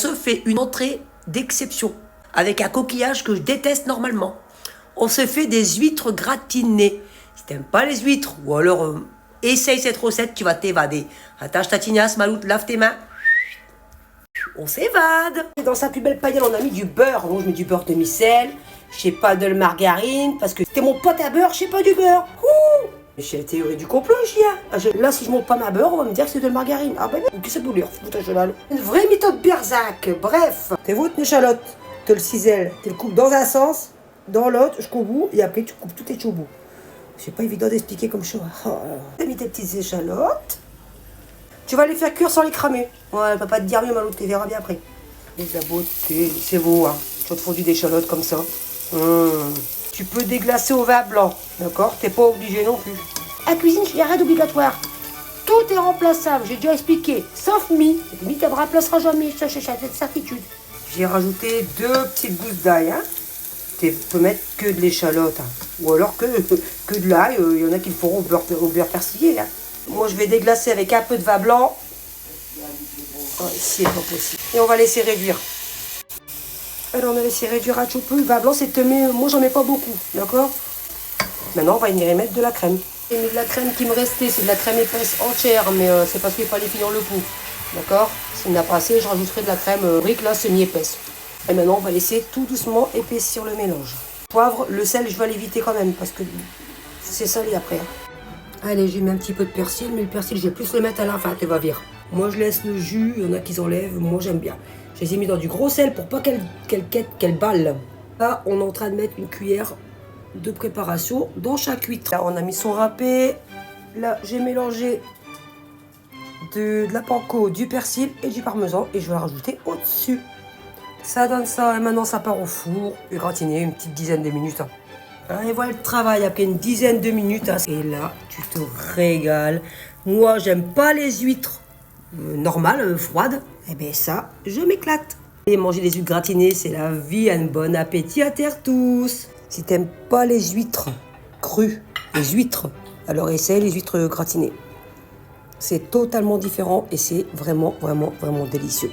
se fait une entrée d'exception avec un coquillage que je déteste normalement. On se fait des huîtres gratinées. Si t'aimes pas les huîtres, ou alors essaye cette recette, tu vas t'évader. Attache ta tignasse, Maloute, lave tes mains. On s'évade. Dans sa plus belle paillette, on a mis du beurre. Moi, je mets du beurre demi-sel. Je sais pas de la margarine, parce que c'était mon pote à beurre, je sais pas du beurre. Ouh, j'ai la théorie du complot, chien. Là, si je monte pas ma beurre, on va me dire que c'est de la margarine. Ah ben non, qu'est-ce que c'est boulure, putain, cheval. Une vraie méthode Berzac. Bref. T'es votre échalote. T'as le cisel. Tu le coupes dans un sens, dans l'autre, jusqu'au bout, et après, tu coupes tout tes choubous. C'est pas évident d'expliquer comme choix. Oh, t'as mis tes petites échalotes. Tu vas les faire cuire sans les cramer. Ouais, elle va pas te dire mieux, Maloute, tu verras bien après. Et la beauté, c'est beau, hein. Tu as fondu d'échalotes comme ça. Tu peux déglacer au vin blanc, d'accord? T'es pas obligé non plus. À cuisine, il n'y a rien d'obligatoire. Tout est remplaçable, j'ai déjà expliqué. Sauf mi. Mi, tu ne remplaceras jamais, ça, c'est cette certitude. J'ai rajouté 2 petites gousses d'ail, hein. Tu peux mettre que de l'échalote, hein. Ou alors que de l'ail. Il y en a qui le feront au beurre persillé, hein. Moi, je vais déglacer avec un peu de vin blanc. Oh, c'est pas possible. Et on va laisser réduire. Alors, on a laissé réduire un petit peu. Le vin blanc, c'est mais moi, j'en mets pas beaucoup. D'accord? Maintenant, on va y remettre de la crème. J'ai mis de la crème qui me restait. C'est de la crème épaisse entière, mais c'est parce qu'il fallait finir le pot. D'accord? S'il n'y en a pas assez, je rajouterai de la crème brique, là, semi-épaisse. Et maintenant, on va laisser tout doucement épaissir le mélange. Poivre, le sel, je vais l'éviter quand même, parce que c'est salé après. Allez, j'ai mis un petit peu de persil, mais le persil, je vais plus le mettre à la fin, tu vas voir. Moi, je laisse le jus, il y en a qui enlèvent, moi, j'aime bien. Je les ai mis dans du gros sel pour pas qu'elle balle. Là, on est en train de mettre une cuillère de préparation dans chaque huître. Là, on a mis son râpé. Là, j'ai mélangé de la panko, du persil et du parmesan, et je vais la rajouter au-dessus. Ça donne ça, et maintenant, ça part au four, et gratiner une petite dizaine de minutes. Et voilà le travail après une dizaine de minutes. Et là, tu te régales. Moi, j'aime pas les huîtres normales, froides. Et bien ça, je m'éclate. Et manger les huîtres gratinées, c'est la vie. Un bon appétit à terre tous. Si t'aimes pas les huîtres crues, les huîtres, alors essaye les huîtres gratinées. C'est totalement différent et c'est vraiment, vraiment, vraiment délicieux.